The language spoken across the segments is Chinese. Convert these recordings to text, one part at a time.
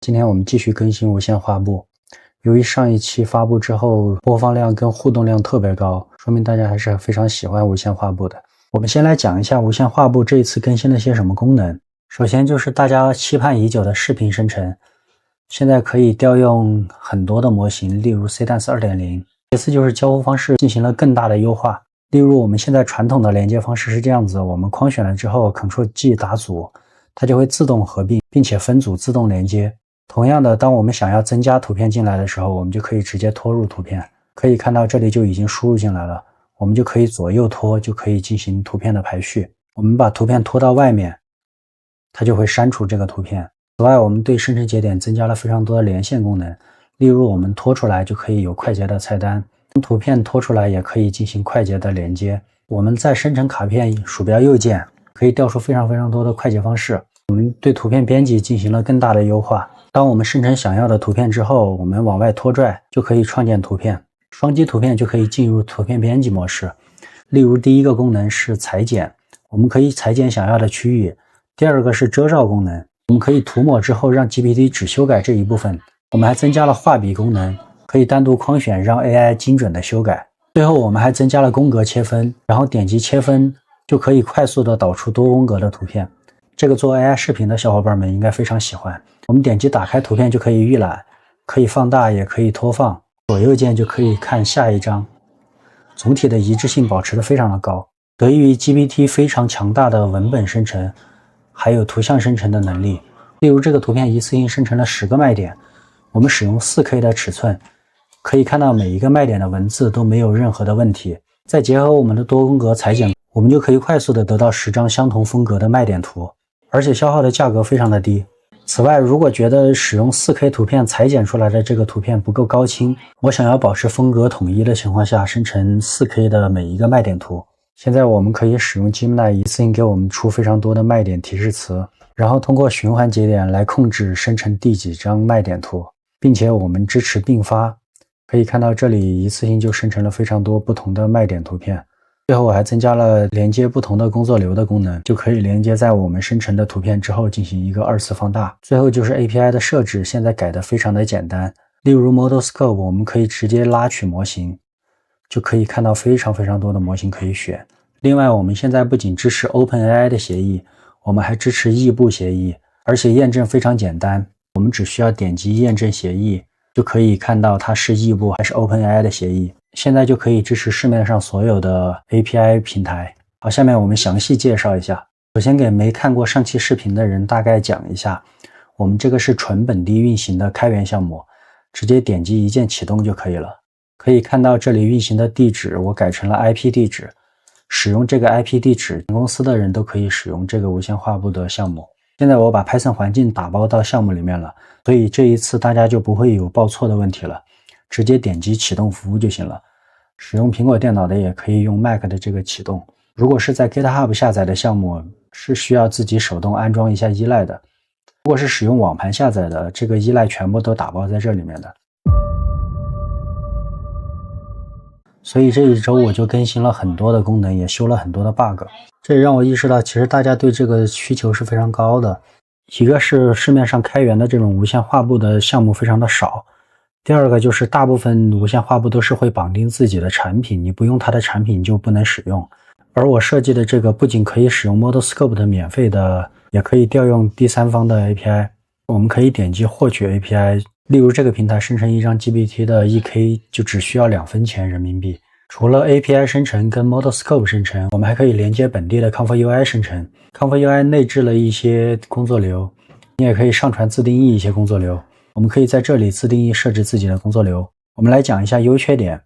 今天我们继续更新无线画布。由于上一期发布之后播放量跟互动量特别高，说明大家还是非常喜欢无线画布的。我们先来讲一下无线画布这一次更新了些什么功能。首先就是大家期盼已久的视频生成，现在可以调用很多的模型，例如 CDance 2.0。其次就是交互方式进行了更大的优化，例如我们现在传统的连接方式是这样子，我们框选了之后 Ctrl+G 打组，它就会自动合并并且分组自动连接。同样的，当我们想要增加图片进来的时候，我们就可以直接拖入图片。可以看到这里就已经输入进来了，我们就可以左右拖，就可以进行图片的排序。我们把图片拖到外面，它就会删除这个图片。此外，我们对生成节点增加了非常多的连线功能，例如我们拖出来就可以有快捷的菜单，图片拖出来也可以进行快捷的连接。我们在生成卡片鼠标右键可以调出非常多的快捷方式。我们对图片编辑进行了更大的优化。当我们生成想要的图片之后，我们往外拖拽就可以创建图片，双击图片就可以进入图片编辑模式。例如第一个功能是裁剪，我们可以裁剪想要的区域。第二个是遮罩功能，我们可以涂抹之后让 GPT 只修改这一部分。我们还增加了画笔功能，可以单独框选让 AI 精准的修改。最后我们还增加了宫格切分，然后点击切分就可以快速的导出多宫格的图片。这个做 AI 视频的小伙伴们应该非常喜欢。我们点击打开图片就可以预览，可以放大也可以拖放，左右键就可以看下一张。总体的一致性保持得非常的高，得益于 GPT 非常强大的文本生成还有图像生成的能力。例如这个图片一次性生成了10个卖点，我们使用 4K 的尺寸，可以看到每一个卖点的文字都没有任何的问题。再结合我们的多宫格裁剪，我们就可以快速的得到10张相同风格的卖点图，而且消耗的价格非常的低。此外，如果觉得使用 4K 图片裁剪出来的这个图片不够高清，我想要保持风格统一的情况下生成 4K 的每一个卖点图，现在我们可以使用 Gemini 一次性给我们出非常多的卖点提示词，然后通过循环节点来控制生成第几张卖点图，并且我们支持并发。可以看到这里一次性就生成了非常多不同的卖点图片。最后我还增加了连接不同的工作流的功能，就可以连接在我们生成的图片之后进行一个2次放大。最后就是 API 的设置，现在改得非常的简单。例如 Model Scope 我们可以直接拉取模型，就可以看到非常多的模型可以选。另外我们现在不仅支持 OpenAI 的协议，我们还支持异步协议，而且验证非常简单，我们只需要点击验证协议就可以看到它是异步还是 OpenAI 的协议。现在就可以支持市面上所有的 API 平台。好，下面我们详细介绍一下。首先给没看过上期视频的人大概讲一下，我们这个是纯本地运行的开源项目，直接点击一键启动就可以了。可以看到这里运行的地址我改成了 IP 地址，使用这个 IP 地址公司的人都可以使用这个无线画布的项目。现在我把 Python 环境打包到项目里面了，所以这一次大家就不会有报错的问题了，直接点击启动服务就行了。使用苹果电脑的也可以用 Mac 的这个启动。如果是在 GitHub 下载的项目，是需要自己手动安装一下依赖的。如果是使用网盘下载的，这个依赖全部都打包在这里面的。所以这一周我就更新了很多的功能，也修了很多的 bug。这也让我意识到其实大家对这个需求是非常高的。一个是市面上开源的这种无线画布的项目非常的少，第二个就是大部分无线画布都是会绑定自己的产品，你不用它的产品就不能使用。而我设计的这个不仅可以使用 Model Scope 的免费的，也可以调用第三方的 API。我们可以点击获取 API， 例如这个平台生成一张 GPT 的 1K 就只需要2分钱人民币。除了 API 生成跟 Model Scope 生成，我们还可以连接本地的 Comfort UI 生成。Comfort UI 内置了一些工作流，你也可以上传自定义一些工作流。我们可以在这里自定义设置自己的工作流。我们来讲一下优缺点。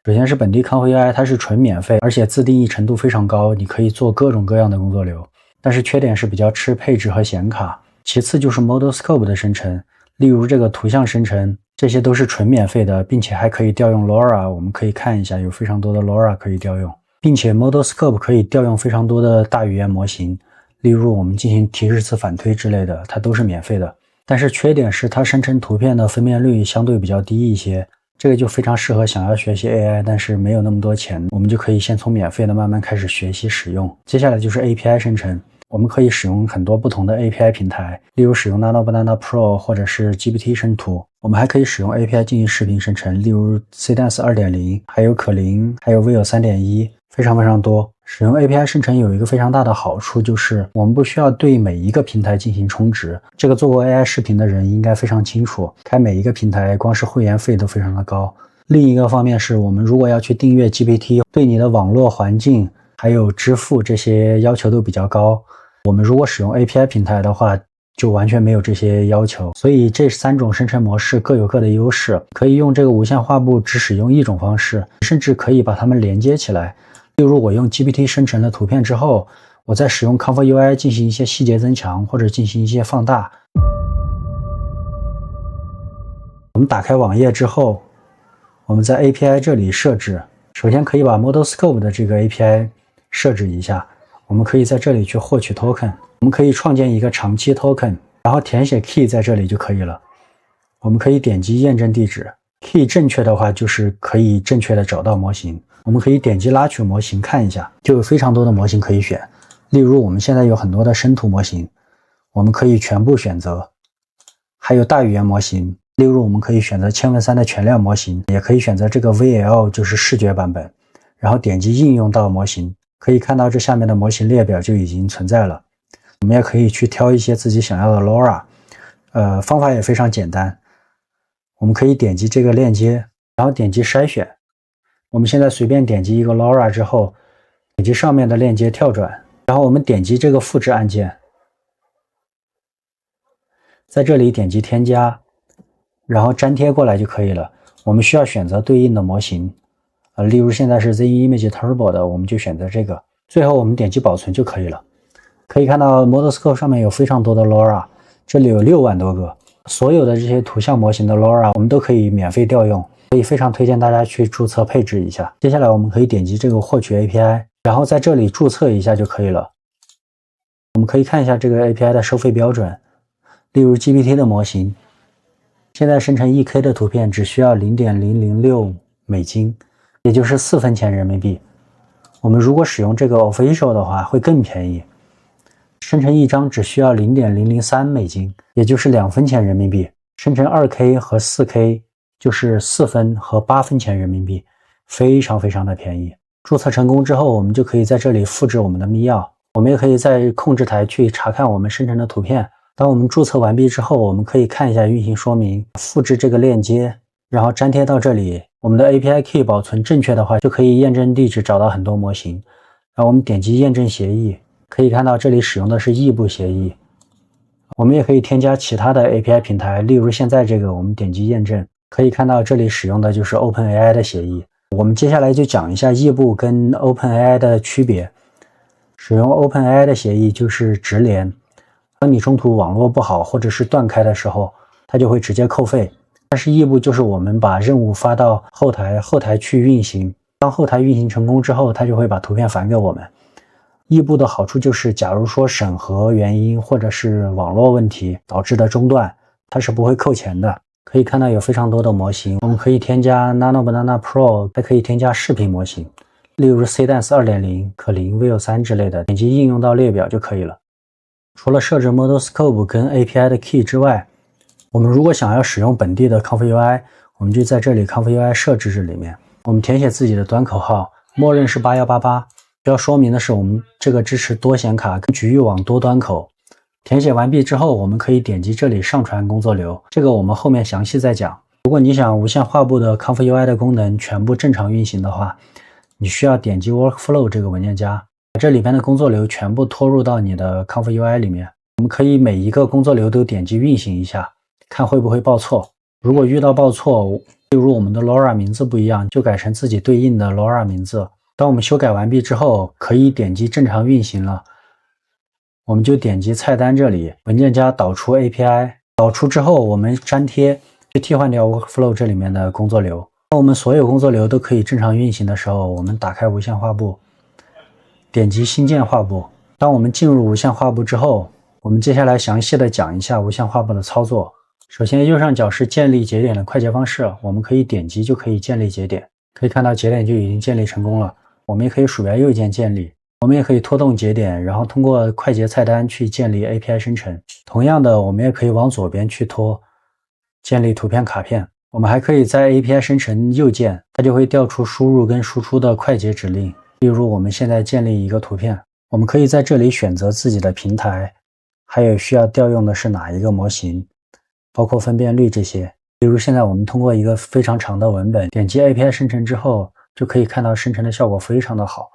首先是本地 Comfort UI 它是纯免费，而且自定义程度非常高，你可以做各种各样的工作流。但是缺点是比较吃配置和显卡。其次就是 Model Scope 的生成，例如这个图像生成，这些都是纯免费的，并且还可以调用 LoRa。我们可以看一下，有非常多的 LoRa 可以调用，并且 Model Scope 可以调用非常多的大语言模型，例如我们进行提示词反推之类的，它都是免费的。但是缺点是它生成图片的分辨率相对比较低一些，这个就非常适合想要学习 AI 但是没有那么多钱，我们就可以先从免费的慢慢开始学习使用。接下来就是 API 生成，我们可以使用很多不同的 API 平台，例如使用 Nano Banana Pro 或者是 GPT 生图。我们还可以使用 API 进行视频生成，例如 Cdance 2.0， 还有可伶，还有 Veo 3.1， 非常非常多。使用 API 生成有一个非常大的好处，就是我们不需要对每一个平台进行充值。这个做过 AI 视频的人应该非常清楚，开每一个平台光是会员费都非常的高。另一个方面是我们如果要去订阅 GPT， 对你的网络环境还有支付这些要求都比较高。我们如果使用 API 平台的话，就完全没有这些要求。所以这3种生成模式各有各的优势，可以用这个无线画布只使用一种方式，甚至可以把它们连接起来。例如我用 GPT 生成了图片之后，我再使用 Comfort UI 进行一些细节增强或者进行一些放大。我们打开网页之后，我们在 API 这里设置，首先可以把 Model Scope 的这个 API 设置一下。我们可以在这里去获取 token， 我们可以创建一个长期 token， 然后填写 key 在这里就可以了。我们可以点击验证地址， key 正确的话就是可以正确的找到模型。我们可以点击拉取模型看一下，就有非常多的模型可以选。例如我们现在有很多的生图模型，我们可以全部选择。还有大语言模型，例如我们可以选择1000文3的全量模型，也可以选择这个 VL， 就是视觉版本，然后点击应用到模型。可以看到这下面的模型列表就已经存在了。我们也可以去挑一些自己想要的 LoRa， 方法也非常简单。我们可以点击这个链接，然后点击筛选。我们现在随便点击一个 LoRa 之后，点击上面的链接跳转，然后我们点击这个复制按键，在这里点击添加，然后粘贴过来就可以了。我们需要选择对应的模型。例如现在是 ZImage Turbo 的，我们就选择这个。最后我们点击保存就可以了。可以看到 Model Scope 上面有非常多的 LoRa， 这里有6万多个。所有的这些图像模型的 LoRa 我们都可以免费调用，所以非常推荐大家去注册配置一下。接下来我们可以点击这个获取 API， 然后在这里注册一下就可以了。我们可以看一下这个 API 的收费标准，例如 GPT 的模型，现在生成 1K 的图片只需要 0.006 美金，也就是4分钱人民币。我们如果使用这个 Official 的话会更便宜，生成一张只需要 0.003 美金，也就是2分钱人民币。生成 2K 和 4K 就是4分和8分钱人民币，非常非常的便宜。注册成功之后，我们就可以在这里复制我们的密钥。我们也可以在控制台去查看我们生成的图片。当我们注册完毕之后，我们可以看一下运行说明，复制这个链接，然后粘贴到这里。我们的 API key 保存正确的话，就可以验证地址找到很多模型。然后我们点击验证协议，可以看到这里使用的是异步协议。我们也可以添加其他的 API 平台，例如现在这个，我们点击验证，可以看到这里使用的就是 OpenAI 的协议。我们接下来就讲一下异步跟 OpenAI 的区别。使用 OpenAI 的协议就是直连，当你中途网络不好或者是断开的时候，它就会直接扣费。但是异步就是我们把任务发到后台去运行，当后台运行成功之后，它就会把图片返给我们。异步的好处就是，假如说审核原因或者是网络问题导致的中断，它是不会扣钱的。可以看到有非常多的模型，我们可以添加 Nano Banana Pro， 还可以添加视频模型，例如 Cdance 2.0、可伶、Veo 3之类的，点击应用到列表就可以了。除了设置 Model Scope 跟 API 的 key 之外，我们如果想要使用本地的 Comfort UI， 我们就在这里 Comfort UI 设置这里面，我们填写自己的端口号，默认是8188。需要说明的是，我们这个支持多显卡跟局域网多端口。填写完毕之后，我们可以点击这里上传工作流，这个我们后面详细再讲。如果你想无线画布的 Comfort UI 的功能全部正常运行的话，你需要点击 Workflow 这个文件夹，把这里边的工作流全部拖入到你的 Comfort UI 里面。我们可以每一个工作流都点击运行一下，看会不会报错。如果遇到报错，例如我们的 LoRa 名字不一样，就改成自己对应的 LoRa 名字。当我们修改完毕之后，可以点击正常运行了。我们就点击菜单这里，文件夹导出 API， 导出之后我们粘贴，去替换掉 Workflow 这里面的工作流。当我们所有工作流都可以正常运行的时候，我们打开无线画布，点击新建画布。当我们进入无线画布之后，我们接下来详细的讲一下无线画布的操作。首先右上角是建立节点的快捷方式，我们可以点击就可以建立节点，可以看到节点就已经建立成功了。我们也可以鼠标右键建立。我们也可以拖动节点，然后通过快捷菜单去建立 API 生成。同样的，我们也可以往左边去拖，建立图片卡片。我们还可以在 API 生成右键，它就会调出输入跟输出的快捷指令。例如我们现在建立一个图片，我们可以在这里选择自己的平台，还有需要调用的是哪一个模型，包括分辨率这些。例如现在我们通过一个非常长的文本，点击 API 生成之后，就可以看到生成的效果非常的好，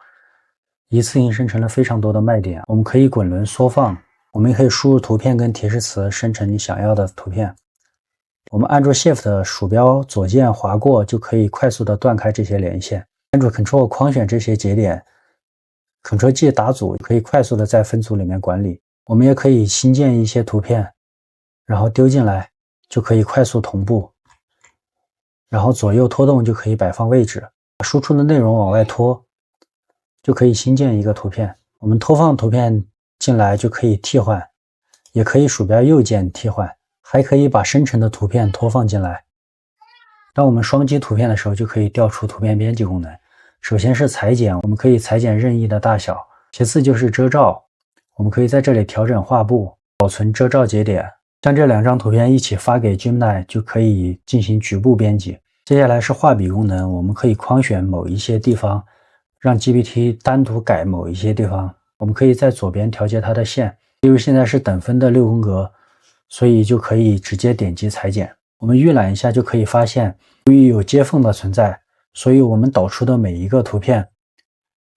一次性生成了非常多的卖点。我们可以滚轮缩放，我们也可以输入图片跟提示词，生成你想要的图片。我们按住 Shift 鼠标左键划过，就可以快速的断开这些连线。按住 Ctrl 框选这些节点， Ctrl G 打组，可以快速的在分组里面管理。我们也可以新建一些图片，然后丢进来，就可以快速同步。然后左右拖动就可以摆放位置，把输出的内容往外拖，就可以新建一个图片。我们拖放图片进来就可以替换，也可以鼠标右键替换，还可以把生成的图片拖放进来。当我们双击图片的时候，就可以调出图片编辑功能。首先是裁剪，我们可以裁剪任意的大小。其次就是遮罩，我们可以在这里调整画布，保存遮罩节点。将这两张图片一起发给 Gemini， 就可以进行局部编辑。接下来是画笔功能，我们可以框选某一些地方，让 GPT 单独改某一些地方。我们可以在左边调节它的线，例如现在是等分的6宫格，所以就可以直接点击裁剪。我们预览一下就可以发现，由于有接缝的存在，所以我们导出的每一个图片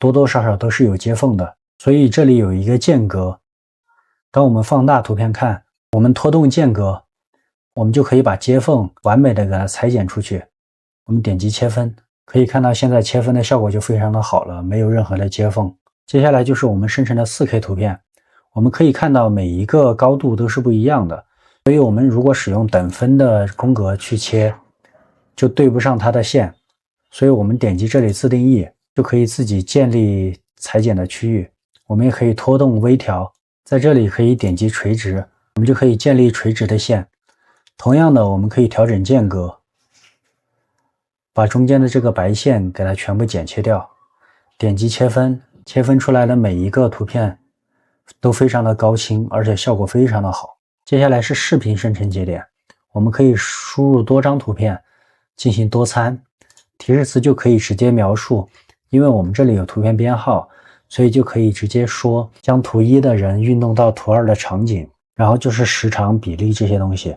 多多少少都是有接缝的，所以这里有一个间隔。当我们放大图片看，我们拖动间隔，我们就可以把接缝完美的给它裁剪出去。我们点击切分，可以看到现在切分的效果就非常的好了，没有任何的接缝。接下来就是我们生成的 4K 图片，我们可以看到每一个高度都是不一样的，所以我们如果使用等分的宫格去切，就对不上它的线，所以我们点击这里自定义，就可以自己建立裁剪的区域。我们也可以拖动微调，在这里可以点击垂直，我们就可以建立垂直的线。同样的，我们可以调整间隔，把中间的这个白线给它全部剪切掉，点击切分，切分出来的每一个图片都非常的高清，而且效果非常的好。接下来是视频生成节点，我们可以输入多张图片进行多参，提示词就可以直接描述，因为我们这里有图片编号，所以就可以直接说将图1的人运动到图2的场景，然后就是时长、比例这些东西。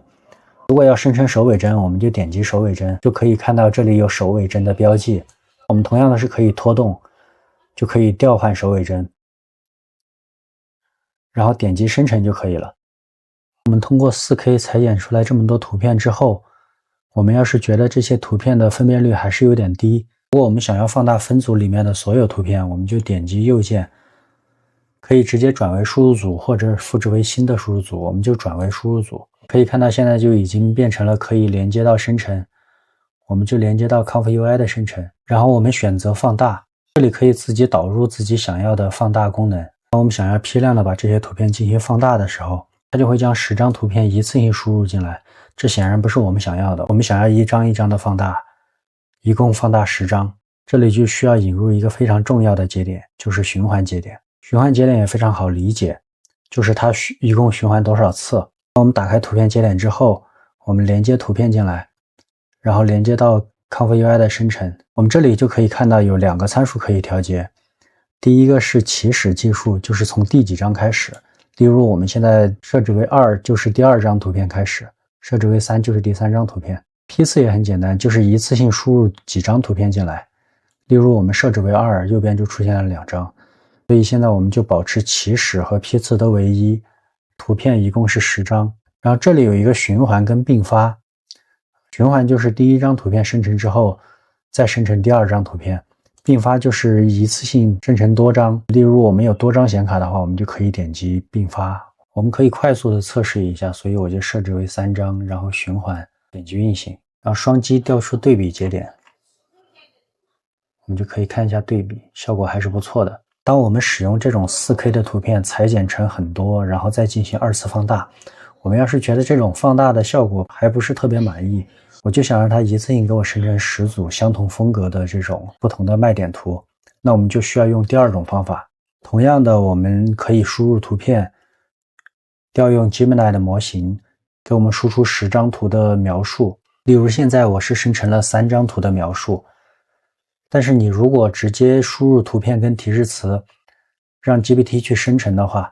如果要生成首尾帧，我们就点击首尾帧，就可以看到这里有首尾帧的标记。我们同样的是可以拖动，就可以调换首尾帧，然后点击生成就可以了。我们通过 4K 裁剪出来这么多图片之后，我们要是觉得这些图片的分辨率还是有点低，如果我们想要放大分组里面的所有图片，我们就点击右键，可以直接转为输入组或者复制为新的输入组，我们就转为输入组。可以看到现在就已经变成了可以连接到生成，我们就连接到 ComfyUI 的生成，然后我们选择放大，这里可以自己导入自己想要的放大功能。当我们想要批量的把这些图片进行放大的时候，它就会将10张图片一次性输入进来，这显然不是我们想要的，我们想要一张一张的放大，一共放大10张。这里就需要引入一个非常重要的节点，就是循环节点。循环节点也非常好理解，就是它一共循环多少次。当我们打开图片节点之后，我们连接图片进来，然后连接到 ComfyUI 的生成，我们这里就可以看到有2个参数可以调节。第一个是起始计数，就是从第几张开始，例如我们现在设置为2，就是第2张图片开始，设置为3，就是第3张图片。批次也很简单，就是一次性输入几张图片进来，例如我们设置为2，右边就出现了2张，所以现在我们就保持起始和批次都为1，图片一共是10张。然后这里有一个循环跟并发，循环就是第1张图片生成之后再生成第2张图片，并发就是一次性生成多张，例如我们有多张显卡的话，我们就可以点击并发。我们可以快速的测试一下，所以我就设置为3张，然后循环，点击运行，然后双击调出对比节点，我们就可以看一下对比，效果还是不错的。当我们使用这种 4K 的图片裁剪成很多，然后再进行2次放大，我们要是觉得这种放大的效果还不是特别满意，我就想让它一次性给我生成10组相同风格的这种不同的卖点图，那我们就需要用第2种方法，同样的，我们可以输入图片，调用 Gemini 的模型给我们输出10张图的描述。例如现在我是生成了3张图的描述，但是你如果直接输入图片跟提示词，让 GPT 去生成的话，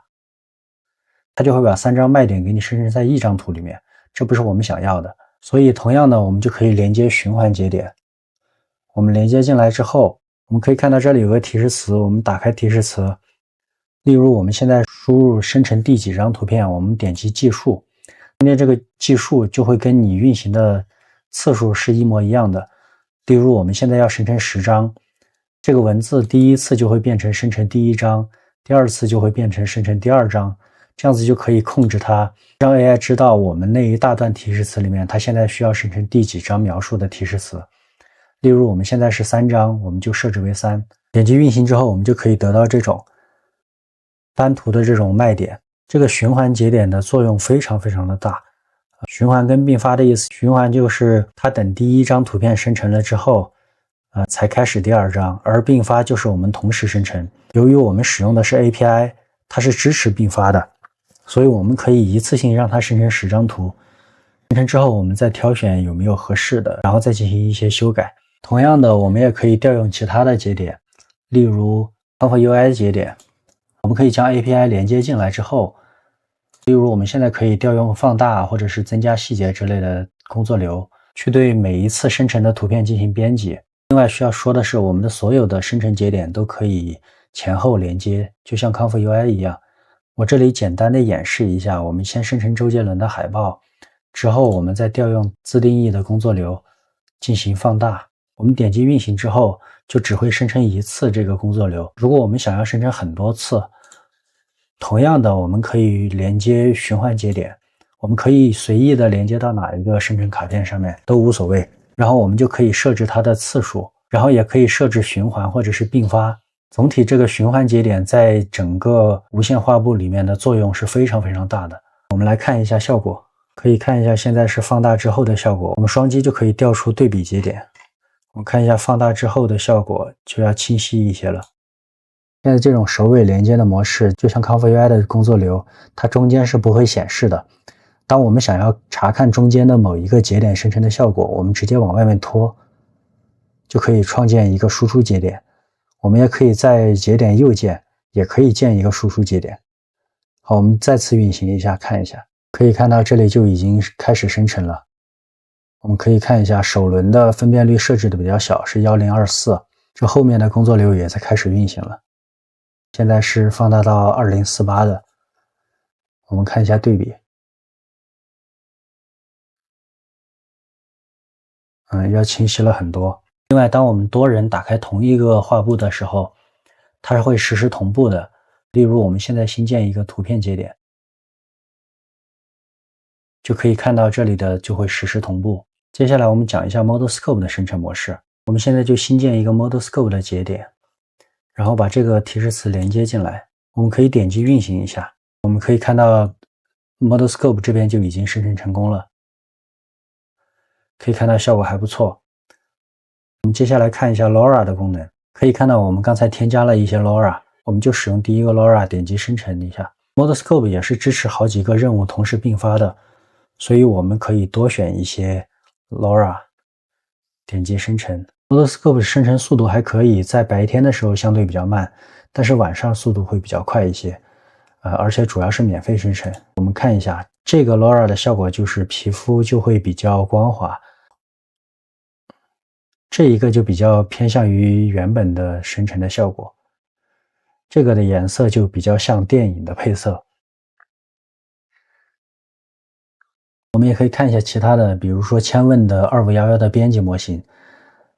它就会把3张卖点给你生成在1张图里面，这不是我们想要的。所以同样的，我们就可以连接循环节点。我们连接进来之后，我们可以看到这里有个提示词，我们打开提示词，例如我们现在输入生成第几张图片，我们点击计数，中间这个计数就会跟你运行的次数是一模一样的。例如我们现在要生成10张，这个文字第一次就会变成生成第1张，第2次就会变成生成第2张，这样子就可以控制它，让 AI 知道我们那一大段提示词里面它现在需要生成第几张描述的提示词。例如我们现在是3张，我们就设置为3，点击运行之后，我们就可以得到这种单图的这种卖点。这个循环节点的作用非常非常的大。循环跟并发的意思，循环就是它等第1张图片生成了之后，才开始第2张，而并发就是我们同时生成。由于我们使用的是 API， 它是支持并发的，所以我们可以一次性让它生成10张图，生成之后我们再挑选有没有合适的，然后再进行一些修改。同样的，我们也可以调用其他的节点，例如 Canva UI 节点，我们可以将 API 连接进来之后，例如我们现在可以调用放大或者是增加细节之类的工作流，去对每一次生成的图片进行编辑。另外需要说的是，我们的所有的生成节点都可以前后连接，就像 Canva UI 一样。我这里简单的演示一下，我们先生成周杰伦的海报，之后我们再调用自定义的工作流进行放大。我们点击运行之后，就只会生成1次这个工作流。如果我们想要生成很多次，同样的，我们可以连接循环节点，我们可以随意的连接到哪一个生成卡片上面都无所谓。然后我们就可以设置它的次数，然后也可以设置循环或者是并发。总体这个循环节点在整个无线画布里面的作用是非常非常大的。我们来看一下效果，可以看一下现在是放大之后的效果。我们双击就可以调出对比节点。我们看一下放大之后的效果就要清晰一些了。现在这种首尾连接的模式，就像 Canva UI 的工作流，它中间是不会显示的。当我们想要查看中间的某一个节点生成的效果，我们直接往外面拖，就可以创建一个输出节点。我们也可以在节点右键，也可以建一个输出节点。好，我们再次运行一下，看一下，可以看到这里就已经开始生成了。我们可以看一下首轮的分辨率设置的比较小，是1024，这后面的工作流也在开始运行了。现在是放大到2048的，我们看一下对比。要清晰了很多。另外，当我们多人打开同一个画布的时候，它是会实时同步的。例如，我们现在新建一个图片节点，就可以看到这里的就会实时同步。接下来我们讲一下 Model Scope 的生成模式。我们现在就新建一个 Model Scope 的节点，然后把这个提示词连接进来。我们可以点击运行一下，我们可以看到 Model Scope 这边就已经生成成功了，可以看到效果还不错。我们接下来看一下 LoRa 的功能，可以看到我们刚才添加了一些 LoRa， 我们就使用第一个 LoRa 点击生成一下。Model Scope 也是支持好几个任务同时并发的，所以我们可以多选一些 LoRa， 点击生成。Model Scope 生成速度还可以，在白天的时候相对比较慢，但是晚上速度会比较快一些，而且主要是免费生成。我们看一下这个 LoRa 的效果，就是皮肤就会比较光滑。这一个就比较偏向于原本的生成的效果，这个的颜色就比较像电影的配色。我们也可以看一下其他的，比如说千问的2511的编辑模型，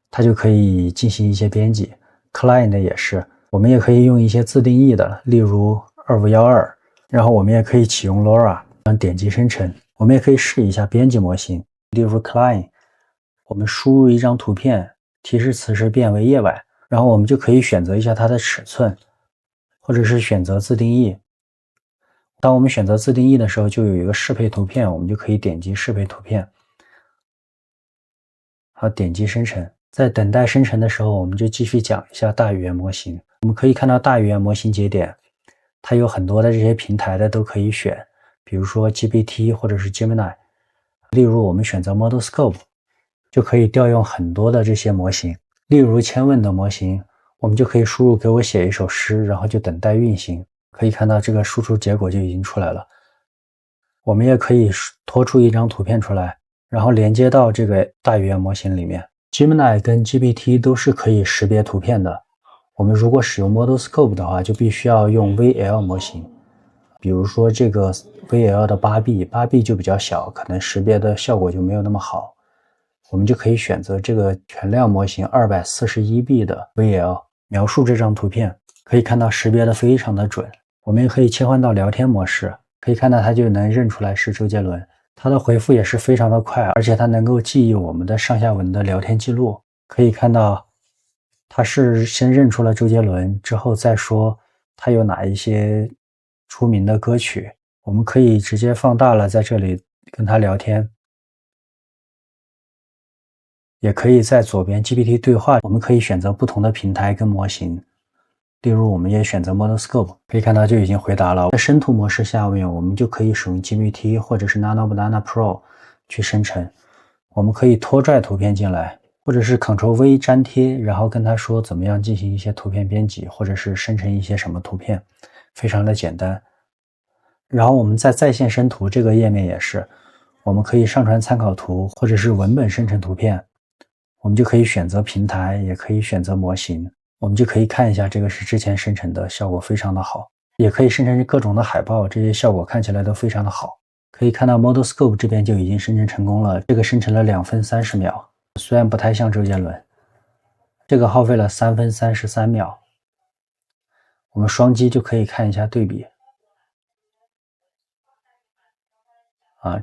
它就可以进行一些编辑。Client 也是，我们也可以用一些自定义的，例如2512，然后我们也可以启用 LoRa， 点击生成。我们也可以试一下编辑模型，例如 Client。我们输入一张图片，提示词是变为夜晚，然后我们就可以选择一下它的尺寸，或者是选择自定义。当我们选择自定义的时候，就有一个适配图片，我们就可以点击适配图片，好，点击生成。在等待生成的时候，我们就继续讲一下大语言模型。我们可以看到大语言模型节点，它有很多的这些平台的都可以选，比如说 GPT 或者是 Gemini。例如我们选择 ModelScope， 就可以调用很多的这些模型。例如千问的模型，我们就可以输入给我写一首诗，然后就等待运行。可以看到这个输出结果就已经出来了。我们也可以拖出一张图片出来，然后连接到这个大语言模型里面。Gemini 跟 GPT 都是可以识别图片的。我们如果使用 ModelScope 的话，就必须要用 VL 模型。比如说这个 VL 的 8B 就比较小，可能识别的效果就没有那么好。我们就可以选择这个全量模型 241B 的 VL， 描述这张图片，可以看到识别的非常的准。我们也可以切换到聊天模式，可以看到它就能认出来是周杰伦。它的回复也是非常的快，而且它能够记忆我们的上下文的聊天记录。可以看到它是先认出了周杰伦，之后再说他有哪一些出名的歌曲。我们可以直接放大了，在这里跟他聊天，也可以在左边 GPT 对话，我们可以选择不同的平台跟模型。例如我们也选择 ModelScope， 可以看到就已经回答了。在生图模式下面，我们就可以使用 GPT 或者是 Nano Banana Pro 去生成。我们可以拖拽图片进来，或者是 Ctrl+V 粘贴，然后跟他说怎么样进行一些图片编辑，或者是生成一些什么图片，非常的简单。然后我们在线生图这个页面也是，我们可以上传参考图或者是文本生成图片，我们就可以选择平台，也可以选择模型。我们就可以看一下，这个是之前生成的，效果非常的好。也可以生成各种的海报，这些效果看起来都非常的好。可以看到 ModelScope 这边就已经生成成功了，这个生成了2分30秒，虽然不太像周杰伦。这个耗费了3分33秒。我们双击就可以看一下对比。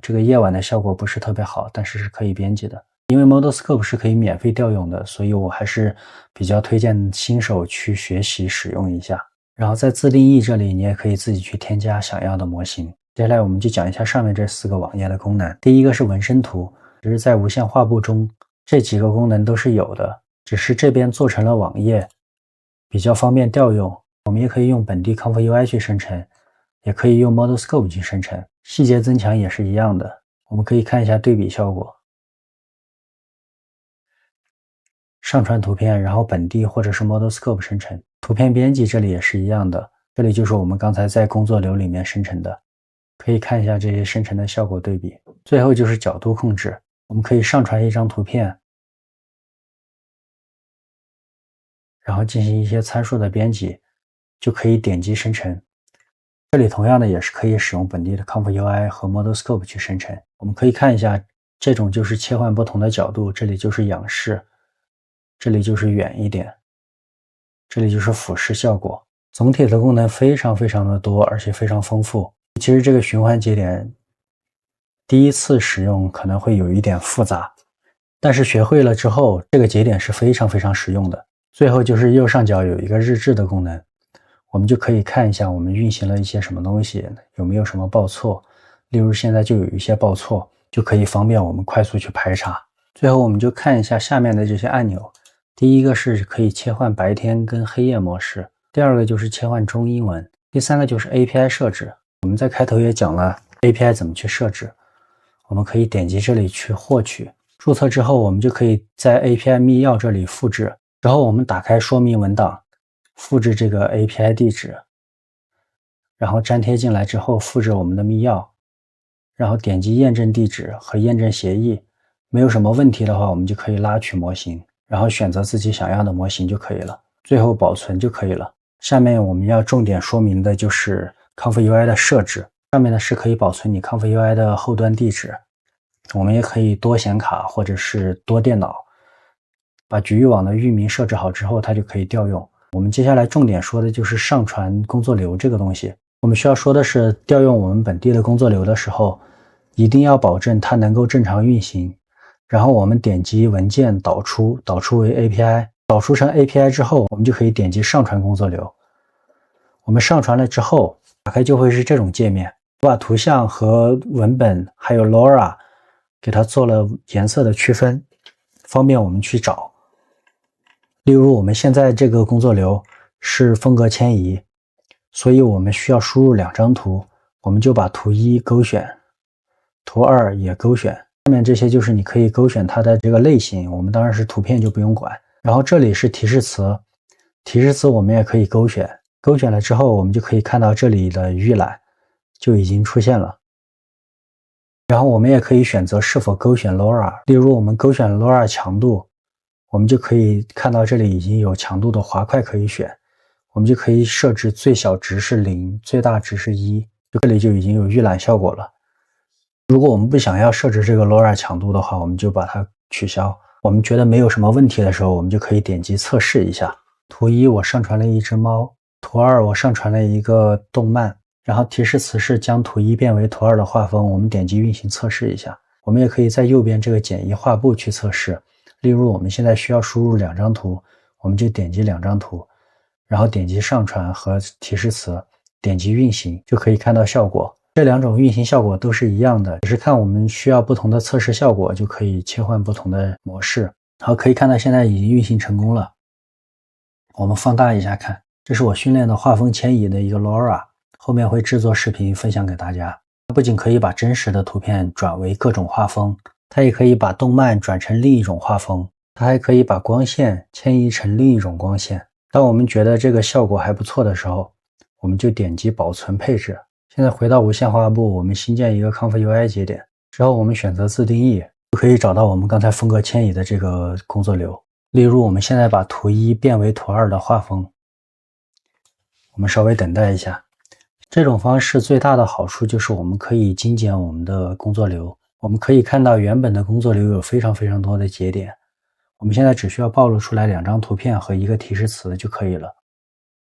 这个夜晚的效果不是特别好，但是是可以编辑的。因为 ModelScope 是可以免费调用的，所以我还是比较推荐新手去学习使用一下。然后在自定义这里，你也可以自己去添加想要的模型。接下来我们就讲一下上面这4个网页的功能。第一个是纹身图，只是在无线画布中这几个功能都是有的，只是这边做成了网页，比较方便调用。我们也可以用本地 ComfortUI 去生成，也可以用 ModelScope 去生成，细节增强也是一样的。我们可以看一下对比效果。上传图片，然后本地或者是 ModelScope 生成。图片编辑这里也是一样的，这里就是我们刚才在工作流里面生成的，可以看一下这些生成的效果对比。最后就是角度控制，我们可以上传一张图片，然后进行一些参数的编辑，就可以点击生成。这里同样的也是可以使用本地的 ComfortUI 和 ModelScope 去生成。我们可以看一下，这种就是切换不同的角度，这里就是仰视，这里就是远一点，这里就是俯视效果。总体的功能非常的多，而且非常丰富。其实这个循环节点第一次使用可能会有一点复杂，但是学会了之后，这个节点是非常实用的。最后就是右上角有一个日志的功能，我们就可以看一下我们运行了一些什么东西，有没有什么报错。例如现在就有一些报错，就可以方便我们快速去排查。最后我们就看一下下面的这些按钮。第一个是可以切换白天跟黑夜模式，第二个就是切换中英文，第三个就是 API 设置。我们在开头也讲了 API 怎么去设置，我们可以点击这里去获取。注册之后，我们就可以在 API 密钥这里复制，然后我们打开说明文档，复制这个 API 地址，然后粘贴进来之后复制我们的密钥，然后点击验证地址和验证协议。没有什么问题的话，我们就可以拉取模型，然后选择自己想要的模型就可以了，最后保存就可以了。下面我们要重点说明的就是 ComfortUI 的设置。上面呢是可以保存你 ComfortUI 的后端地址，我们也可以多显卡或者是多电脑。把局域网的域名设置好之后，它就可以调用。我们接下来重点说的就是上传工作流这个东西。我们需要说的是，调用我们本地的工作流的时候，一定要保证它能够正常运行。然后我们点击文件导出，导出为 API， 导出成 API 之后，我们就可以点击上传工作流。我们上传了之后，打开就会是这种界面。我把图像和文本还有 LoRa 给它做了颜色的区分，方便我们去找。例如我们现在这个工作流是风格迁移，所以我们需要输入2张图，我们就把图1勾选，图2也勾选。下面这些就是你可以勾选它的这个类型，我们当然是图片就不用管。然后这里是提示词，提示词我们也可以勾选，勾选了之后我们就可以看到这里的预览就已经出现了。然后我们也可以选择是否勾选 LoRa， 例如我们勾选 LoRa 强度，我们就可以看到这里已经有强度的滑块可以选，我们就可以设置最小值是0，最大值是1，这里就已经有预览效果了。如果我们不想要设置这个 LoRa 强度的话，我们就把它取消。我们觉得没有什么问题的时候，我们就可以点击测试一下。图1我上传了一只猫，图2我上传了一个动漫，然后提示词是将图1变为图2的画风，我们点击运行测试一下。我们也可以在右边这个简易画布去测试，例如我们现在需要输入2张图，我们就点击2张图，然后点击上传和提示词，点击运行，就可以看到效果。这2种运行效果都是一样的，只是看我们需要不同的测试效果，就可以切换不同的模式。好，可以看到现在已经运行成功了。我们放大一下看，这是我训练的画风迁移的一个 LoRa， 后面会制作视频分享给大家。它不仅可以把真实的图片转为各种画风，它也可以把动漫转成另一种画风，它还可以把光线迁移成另一种光线。当我们觉得这个效果还不错的时候，我们就点击保存配置。现在回到无线画布，我们新建一个 ComfyUI 节点，之后我们选择自定义，就可以找到我们刚才风格迁移的这个工作流。例如我们现在把图1变为图2的画风，我们稍微等待一下。这种方式最大的好处就是我们可以精简我们的工作流，我们可以看到原本的工作流有非常多的节点，我们现在只需要暴露出来2张图片和一个提示词就可以了。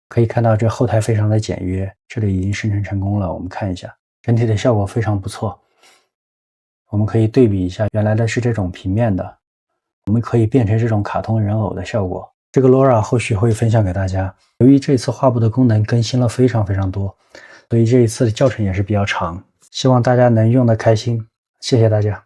可以看到这后台非常的简约，这里已经生成成功了，我们看一下，整体的效果非常不错。我们可以对比一下，原来的是这种平面的，我们可以变成这种卡通人偶的效果。这个 LoRa 后续会分享给大家。由于这次画布的功能更新了非常多，所以这一次的教程也是比较长，希望大家能用得开心，谢谢大家。